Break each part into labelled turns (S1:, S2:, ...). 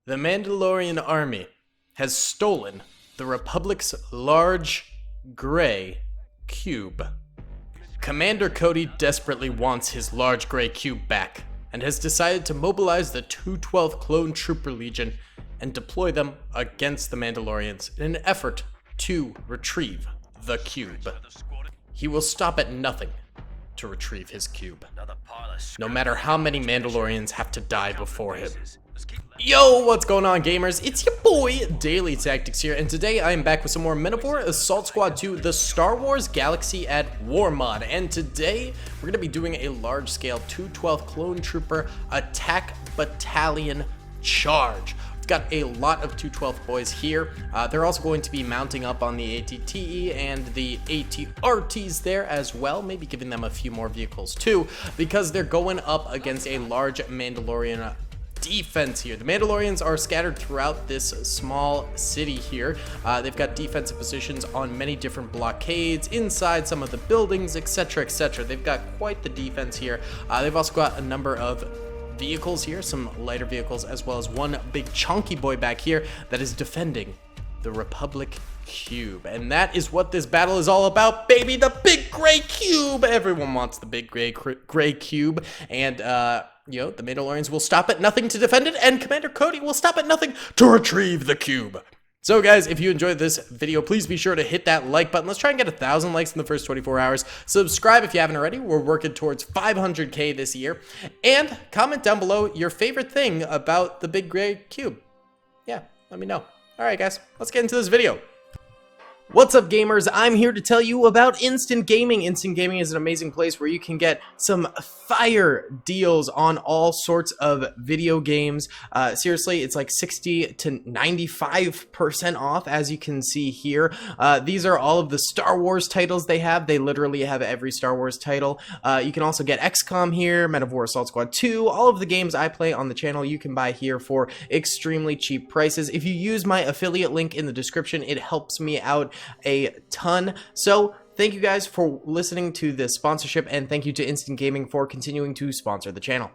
S1: The Mandalorian army has stolen the Republic's large gray cube. Commander Cody desperately wants his large gray cube back and has decided to mobilize the 212th Clone Trooper Legion and deploy them against the Mandalorians in an effort to retrieve the cube. He will stop at nothing to retrieve his cube, no matter how many Mandalorians have to die before him. Yo, what's going on, gamers? It's your boy, Daily Tactics here, and today I am back with some more Men of War Assault Squad 2, the Star Wars Galaxy at War mod. And today, we're going to be doing a large-scale 212th Clone Trooper Attack Battalion Charge. We've got a lot of 212th boys here. They're also going to be mounting up on the ATTE and the ATRTs there as well, maybe giving them a few more vehicles too, because they're going up against a large Mandalorian defense here. The Mandalorians are scattered throughout this small city here. They've got defensive positions on many different blockades, inside some of the buildings, etc., etc. They've got quite the defense here. They've also got a number of vehicles here, some lighter vehicles, as well as one big chunky boy back here that is defending the Republic cube. And that is what this battle is all about, baby, the big gray cube. Everyone wants the big gray cube, and you know, the Mandalorians will stop at nothing to defend it, and Commander Cody will stop at nothing to retrieve the cube. So guys, if you enjoyed this video, please be sure to hit that like button. Let's try and get 1,000 likes in the first 24 hours. Subscribe if you haven't already. We're working towards 500K this year. And comment down below your favorite thing about the big gray cube. Yeah, let me know. All right, guys, let's get into this video. What's up, gamers? I'm here to tell you about Instant Gaming. Instant Gaming is an amazing place where you can get some fire deals on all sorts of video games. Seriously, it's like 60 to 95% off, as you can see here. These are all of the Star Wars titles they have. They literally have every Star Wars title. You can also get XCOM here, Men of War Assault Squad 2. All of the games I play on the channel you can buy here for extremely cheap prices. If you use my affiliate link in the description, it helps me out a ton. So thank you guys for listening to this sponsorship, and thank you to Instant Gaming for continuing to sponsor the channel.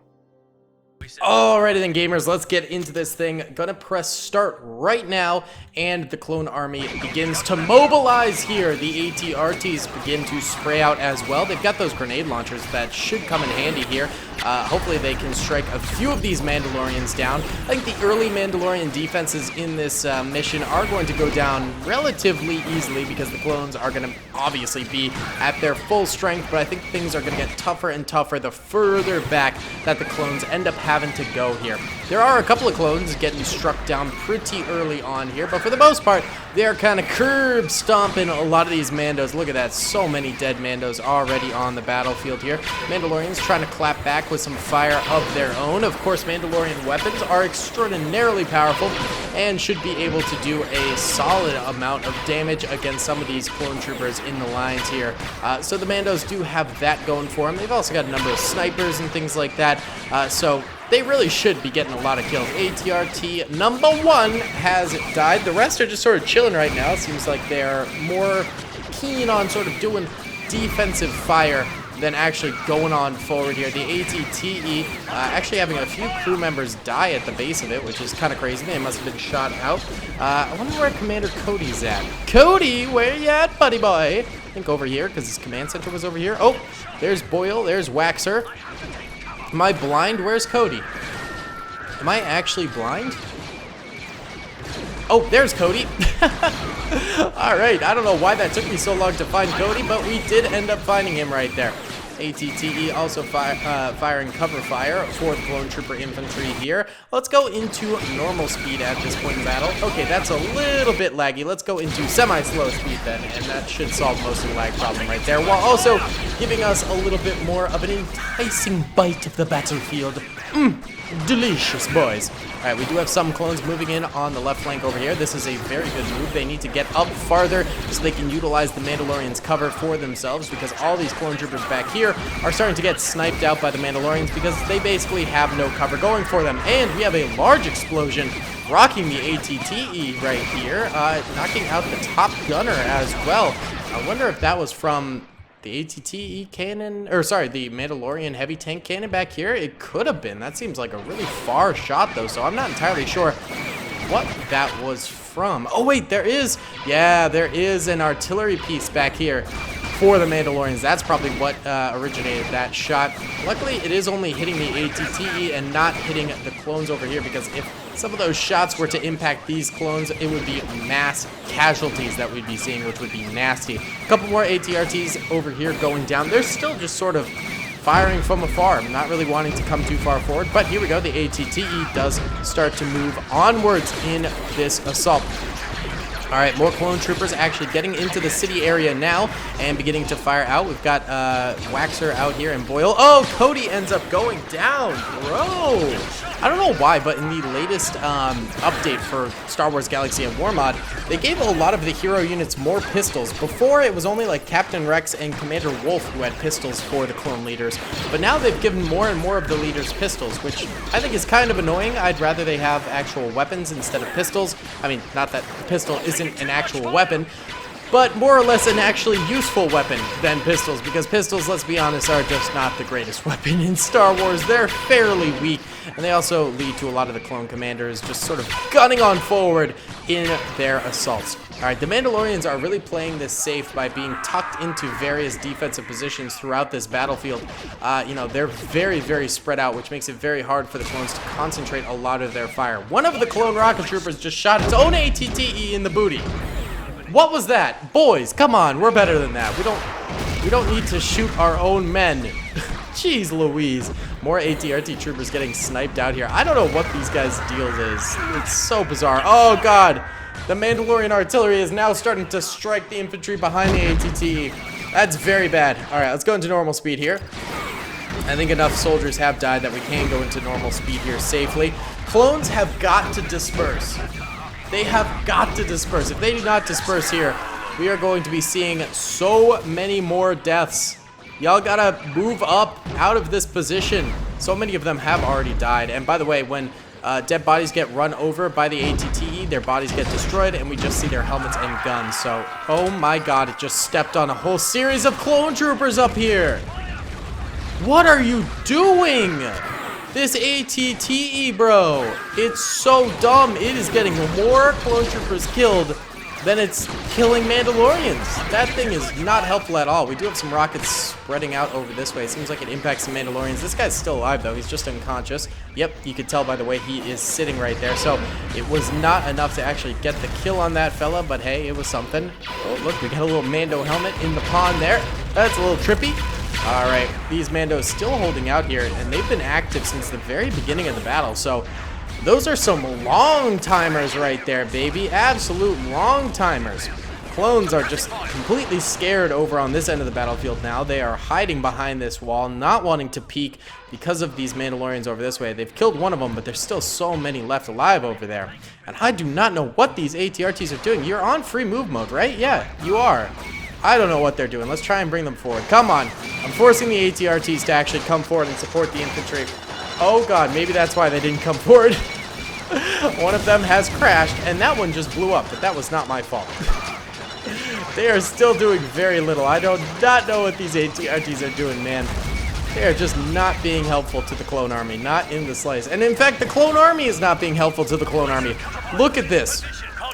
S1: Alrighty then, gamers, let's get into this thing. Gonna press start right now, and the clone army begins to mobilize here. The ATRTs begin to spray out as well. They've got those grenade launchers that should come in handy here. Hopefully they can strike a few of these Mandalorians down. I think the early Mandalorian defenses in this mission are going to go down relatively easily because the clones are going to obviously be at their full strength, but I think things are going to get tougher and tougher the further back that the clones end up having to go here. There are a couple of clones getting struck down pretty early on here, but for the most part, they're kind of curb stomping a lot of these Mandos. Look at that, so many dead Mandos already on the battlefield here. Mandalorians trying to clap back with some fire of their own. Of course, Mandalorian weapons are extraordinarily powerful and should be able to do a solid amount of damage against some of these clone troopers in the lines here. So the Mandos do have that going for them. They've also got a number of snipers and things like that. So they really should be getting a lot of kills. ATRT number 1 has died. The rest are just sort of chilling right now. It seems like they're more keen on sort of doing defensive fire than actually going on forward here. The ATTE actually having a few crew members die at the base of it, which is kind of crazy. They must have been shot out. I wonder where Commander Cody's at. Cody, where you at, buddy boy? I think over here, because his command center was over here. Oh, there's Boyle, there's Waxer. Am I blind? Where's Cody? Am I actually blind? Oh, there's Cody. Alright, I don't know why that took me so long to find Cody, but we did end up finding him right there. ATTE also firing cover fire for the clone trooper infantry here. Let's go into normal speed at this point in battle. Okay, that's a little bit laggy. Let's go into semi-slow speed then, and that should solve most of the lag problem right there, while also giving us a little bit more of an enticing bite of the battlefield. Delicious, boys. Alright, we do have some clones moving in on the left flank over here. This is a very good move. They need to get up farther so they can utilize the Mandalorians' cover for themselves, because all these clone troopers back here are starting to get sniped out by the Mandalorians because they basically have no cover going for them. And we have a large explosion rocking the ATTE right here, knocking out the top gunner as well. I wonder if that was from the ATTE cannon, or sorry, the Mandalorian heavy tank cannon back here. It could have been. That seems like a really far shot though, so I'm not entirely sure what that was from. Oh wait, there is an artillery piece back here for the Mandalorians. That's probably what originated that shot. Luckily, it is only hitting the ATTE and not hitting the clones over here, because if some of those shots were to impact these clones, it would be mass casualties that we'd be seeing, which would be nasty. A couple more ATRTs over here going down. They're still just sort of firing from afar, not really wanting to come too far forward. But here we go, the ATTE does start to move onwards in this assault. All right, more clone troopers actually getting into the city area now and beginning to fire out. We've got Waxer out here and Boyle. Oh, Cody ends up going down, bro. I don't know why, but in the latest update for Star Wars Galaxy at War Mod, they gave a lot of the hero units more pistols. Before, it was only like Captain Rex and Commander Wolf who had pistols for the clone leaders, but now they've given more and more of the leaders pistols, which I think is kind of annoying. I'd rather they have actual weapons instead of pistols. I mean, not that the pistol isn't an actual weapon, but more or less an actually useful weapon than pistols, because pistols, let's be honest, are just not the greatest weapon in Star Wars. They're fairly weak, and they also lead to a lot of the clone commanders just sort of gunning on forward in their assaults. All right, the Mandalorians are really playing this safe by being tucked into various defensive positions throughout this battlefield. You know, they're very, very spread out, which makes it very hard for the clones to concentrate a lot of their fire. One of the clone rocket troopers just shot its own ATTE in the booty. What was that? Boys, come on, we're better than that. We don't need to shoot our own men. Jeez Louise. More ATRT troopers getting sniped out here. I don't know what these guys' deal is. It's so bizarre. Oh god. The Mandalorian artillery is now starting to strike the infantry behind the ATT. That's very bad. Alright, let's go into normal speed here. I think enough soldiers have died that we can go into normal speed here safely. Clones have got to disperse. They have got to disperse. If they do not disperse here, we are going to be seeing so many more deaths. Y'all gotta move up out of this position. So many of them have already died. And by the way, when dead bodies get run over by the ATTE, their bodies get destroyed, and we just see their helmets and guns. So, oh my god, it just stepped on a whole series of clone troopers up here. What are you doing? This ATTE, bro, it's so dumb. It is getting more clone troopers killed than it's killing Mandalorians. That thing is not helpful at all. We do have some rockets spreading out over this way. It seems like it impacts the Mandalorians. This guy's still alive, though. He's just unconscious. Yep, you can tell by the way he is sitting right there. So it was not enough to actually get the kill on that fella, but hey, it was something. Oh, look, we got a little Mando helmet in the pond there. That's a little trippy. All right, these Mandos still holding out here, and they've been active since the very beginning of the battle. So those are some long timers right there, baby. Absolute long timers. Clones are just completely scared over on this end of the battlefield now. They are hiding behind this wall, not wanting to peek because of these Mandalorians over this way. They've killed one of them, but there's still so many left alive over there. And I do not know what these ATRTs are doing. You're on free move mode, right? Yeah, you are. I don't know what they're doing. Let's try and bring them forward. Come on. I'm forcing the ATRTs to actually come forward and support the infantry. Oh god, maybe that's why they didn't come forward. One of them has crashed, and that one just blew up, but that was not my fault. They are still doing very little. I do not know what these ATRTs are doing, man. They are just not being helpful to the clone army, not in the slightest. And in fact, the clone army is not being helpful to the clone army. Look at this.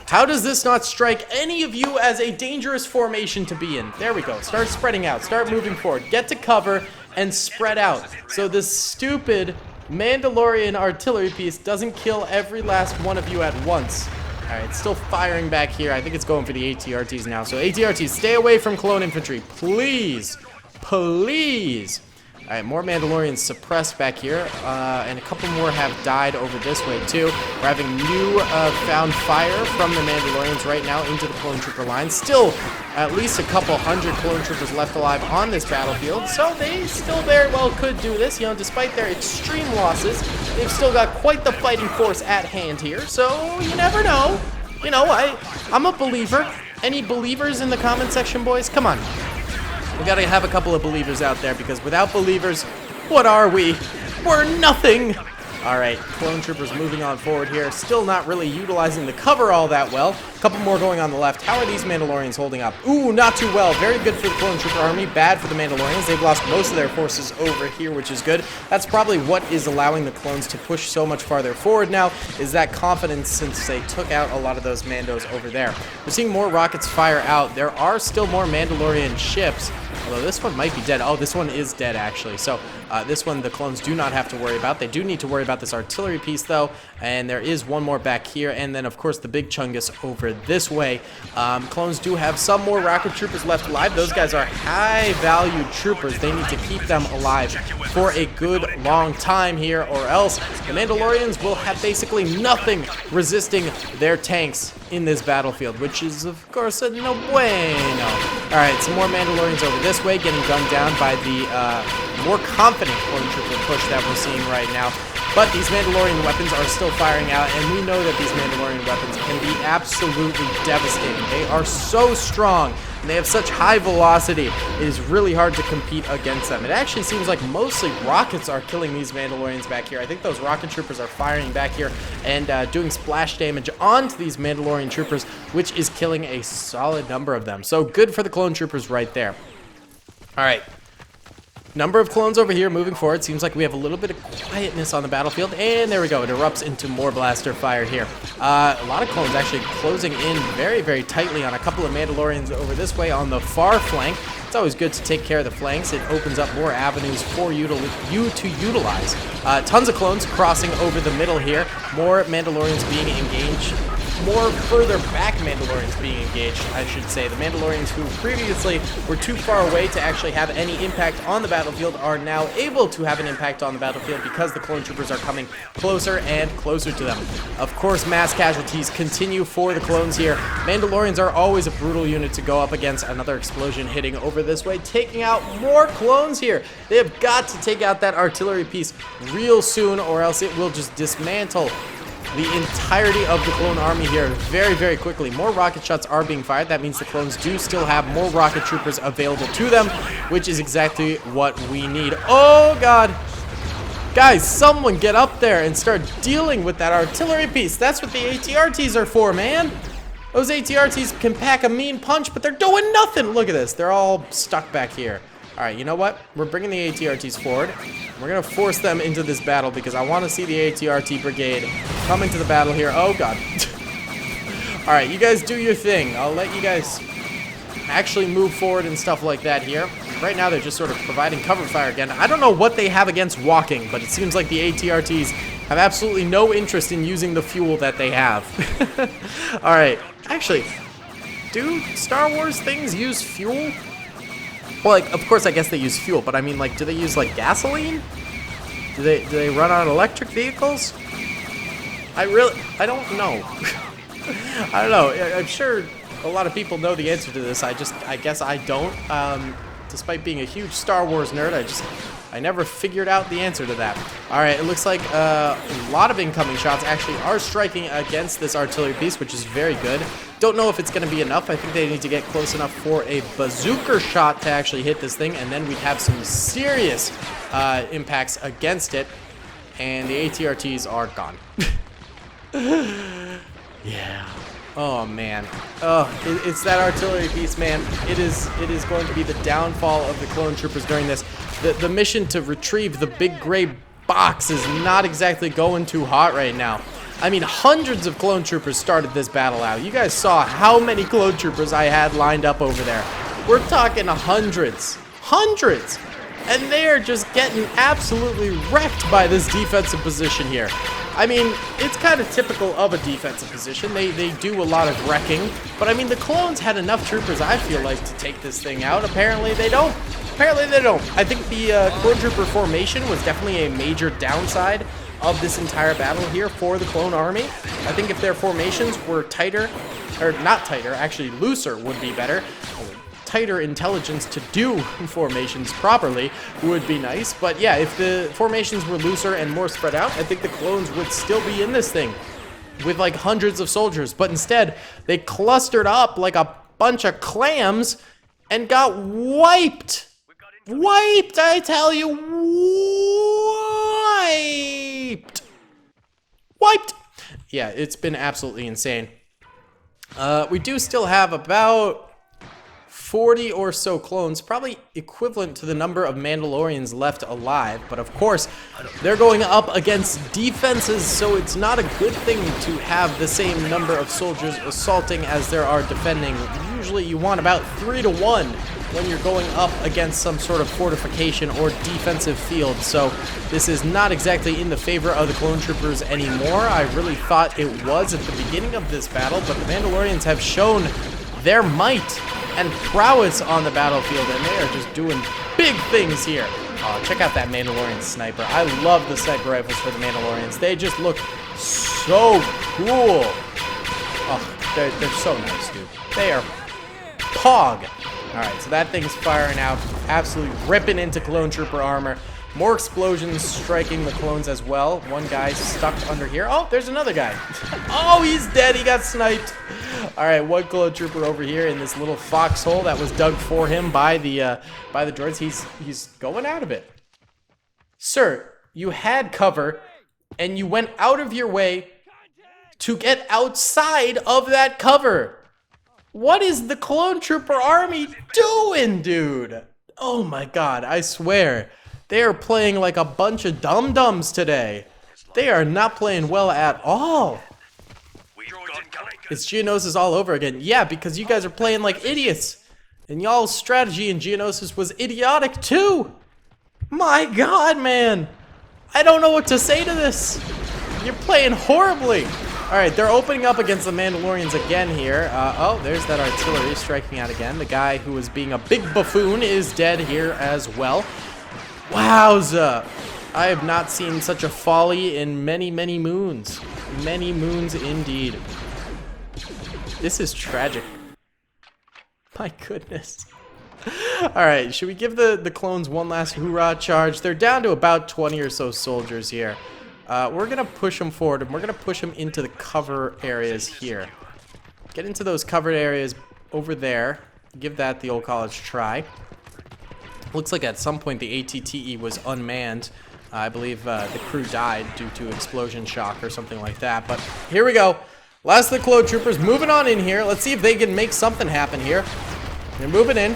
S1: How does this not strike any of you as a dangerous formation to be in? There we go. Start spreading out. Start moving forward. Get to cover and spread out. So this stupid Mandalorian artillery piece doesn't kill every last one of you at once. Alright, it's still firing back here. I think it's going for the ATRTs now. So ATRTs, stay away from clone infantry. Please. Please. Alright, more Mandalorians suppressed back here, and a couple more have died over this way too. We're having new found fire from the Mandalorians right now into the clone trooper line. Still, at least a couple hundred clone troopers left alive on this battlefield, so they still very well could do this. You know, despite their extreme losses, they've still got quite the fighting force at hand here, so you never know. You know, I'm a believer. Any believers in the comment section, boys? Come on. We gotta have a couple of believers out there, because without believers, what are we? We're nothing! Alright, clone troopers moving on forward here. Still not really utilizing the cover all that well. A couple more going on the left. How are these Mandalorians holding up? Ooh, not too well. Very good for the clone trooper army. Bad for the Mandalorians. They've lost most of their forces over here, which is good. That's probably what is allowing the clones to push so much farther forward now, is that confidence since they took out a lot of those Mandos over there. We're seeing more rockets fire out. There are still more Mandalorian ships, although this one might be dead. Oh, this one is dead, actually. So this one the clones do not have to worry about. They do need to worry about this artillery piece, though, and there is one more back here, and then, of course, the big chungus over this way. Clones do have some more rocket troopers left alive. Those guys are high-value troopers. They need to keep them alive for a good long time here, or else the Mandalorians will have basically nothing resisting their tanks in this battlefield, which is, of course, a no bueno. All right, some more Mandalorians over this way, getting gunned down by the more confident clone trooper push that we're seeing right now. But these Mandalorian weapons are still firing out, and we know that these Mandalorian weapons can be absolutely devastating. They are so strong, and they have such high velocity. It is really hard to compete against them. It actually seems like mostly rockets are killing these Mandalorians back here. I think those rocket troopers are firing back here and doing splash damage onto these Mandalorian troopers, which is killing a solid number of them. So good for the clone troopers right there. All right. Number of clones over here moving forward. Seems like we have a little bit of quietness on the battlefield. And there we go. It erupts into more blaster fire here. A lot of clones actually closing in very, very tightly on a couple of Mandalorians over this way on the far flank. It's always good to take care of the flanks. It opens up more avenues for you to utilize. Tons of clones crossing over the middle here. More Mandalorians being engaged. More further back Mandalorians being engaged, I should say. The Mandalorians who previously were too far away to actually have any impact on the battlefield are now able to have an impact on the battlefield because the clone troopers are coming closer and closer to them. Of course, mass casualties continue for the clones here. Mandalorians are always a brutal unit to go up against. Another explosion hitting over this way, taking out more clones here. They have got to take out that artillery piece real soon, or else it will just dismantle the entirety of the clone army here very, very quickly. More rocket shots are being fired. That means the clones do still have more rocket troopers available to them, which is exactly what we need. Oh, God. Guys, someone get up there and start dealing with that artillery piece. That's what the ATRTs are for, man. Those ATRTs can pack a mean punch, but they're doing nothing. Look at this. They're all stuck back here. All right, you know what? We're bringing the ATRTs forward. We're going to force them into this battle because I want to see the ATRT brigade come into the battle here. Oh, God. All right, you guys do your thing. I'll let you guys actually move forward and stuff like that here. Right now, they're just sort of providing cover fire again. I don't know what they have against walking, but it seems like the ATRTs have absolutely no interest in using the fuel that they have. All right. Actually, do Star Wars things use fuel? Well, like, of course, I guess they use fuel, but I mean, like, do they use, like, gasoline? Do they run on electric vehicles? I don't know. I don't know. I'm sure a lot of people know the answer to this. I guess I don't. Despite being a huge Star Wars nerd, I never figured out the answer to that. All right, it looks like a lot of incoming shots actually are striking against this artillery piece, which is very good. Don't know if it's going to be enough. I think they need to get close enough for a bazooka shot to actually hit this thing, and then we'd have some serious impacts against it, and the ATRTs are gone. Yeah. Oh, man. Oh, it's that artillery piece, man. It is going to be the downfall of the clone troopers during this. The mission to retrieve the big gray box is not exactly going too hot right now. I mean, hundreds of clone troopers started this battle out. You guys saw how many clone troopers I had lined up over there. We're talking hundreds. Hundreds! And they are just getting absolutely wrecked by this defensive position here. I mean, it's kind of typical of a defensive position. They do a lot of wrecking. But, I mean, the clones had enough troopers, I feel like, to take this thing out. Apparently, they don't. Apparently, they don't. I think the clone trooper formation was definitely a major downside of this entire battle here for the clone army. I think if their formations were tighter, or not tighter, actually looser would be better. Tighter intelligence to do formations properly would be nice. But yeah, if the formations were looser and more spread out, I think the clones would still be in this thing with like hundreds of soldiers. But instead, they clustered up like a bunch of clams and got wiped. Wiped, I tell you, wiped. wiped. Yeah, it's been absolutely insane. We do still have about 40 or so clones, probably equivalent to the number of Mandalorians left alive, but of course, they're going up against defenses, so it's not a good thing to have the same number of soldiers assaulting as there are defending. Usually you want about 3 to 1 when you're going up against some sort of fortification or defensive field, so this is not exactly in the favor of the clone troopers anymore. I really thought it was at the beginning of this battle, but the Mandalorians have shown their might and prowess on the battlefield, and they are just doing big things here. Check out that Mandalorian sniper. I love the sniper rifles for the Mandalorians. They just look so cool. Oh, they're so nice, dude. They are pog. Alright, so that thing's firing out, absolutely ripping into clone trooper armor. More explosions striking the clones as well. One guy stuck under here. Oh, there's another guy. Oh, he's dead. He got sniped. All right, one clone trooper over here in this little foxhole that was dug for him by the droids. He's going out of it. Sir, you had cover, and you went out of your way to get outside of that cover. What is the clone trooper army doing, dude? Oh my God, I swear. They are playing like a bunch of dum-dums today. They are not playing well at all. It's Geonosis all over again. Yeah, because you guys are playing like idiots. And y'all's strategy in Geonosis was idiotic too. My God, man. I don't know what to say to this. You're playing horribly. Alright, they're opening up against the Mandalorians again here. Oh, there's that artillery striking out again. The guy who was being a big buffoon is dead here as well. Wowza! I have not seen such a folly in many, many moons. Many moons indeed. This is tragic. My goodness. Alright, should we give the clones one last hoorah charge? They're down to about 20 or so soldiers here. We're going to push them forward, and we're going to push them into the cover areas here. Get into those covered areas over there. Give that the old college try. Looks like at some point the ATTE was unmanned. I believe the crew died due to explosion shock or something like that. But here we go. Last of the clone troopers moving on in here. Let's see if they can make something happen here. They're moving in.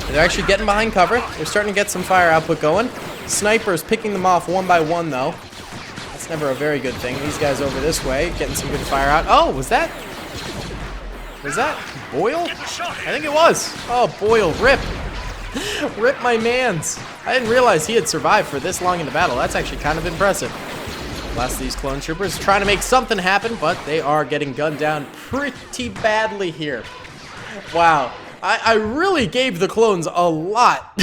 S1: They're actually getting behind cover. They're starting to get some fire output going. Snipers picking them off one by one, though. That's never a very good thing. These guys over this way getting some good fire out. Oh, was that Boyle? I think it was. Oh, Boyle, rip. Rip my mans. I didn't realize he had survived for this long in the battle. That's actually kind of impressive. Last of these clone troopers trying to make something happen, but they are getting gunned down pretty badly here. Wow. I really gave the clones a lot.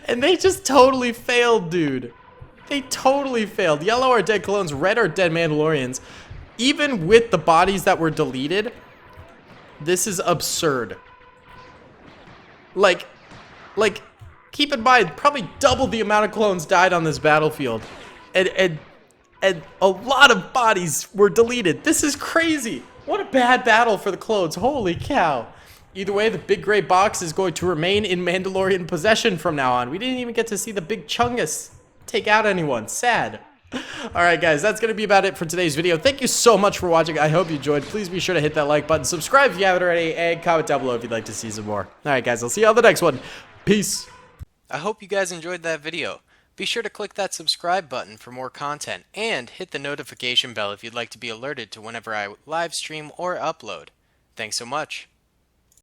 S1: And they just totally failed, dude. They totally failed. Yellow are dead clones, red are dead Mandalorians. Even with the bodies that were deleted, this is absurd. Like, keep in mind, probably double the amount of clones died on this battlefield. And a lot of bodies were deleted. This is crazy. What a bad battle for the clones. Holy cow. Either way, the big gray box is going to remain in Mandalorian possession from now on. We didn't even get to see the big Chungus take out anyone. Sad. Alright guys, that's going to be about it for today's video. Thank you so much for watching. I hope you enjoyed. Please be sure to hit that like button, subscribe if you haven't already, and comment down below if you'd like to see some more. Alright guys, I'll see you on the next one. Peace. I hope you guys enjoyed that video. Be sure to click that subscribe button for more content, and hit the notification bell if you'd like to be alerted to whenever I live stream or upload. Thanks so much.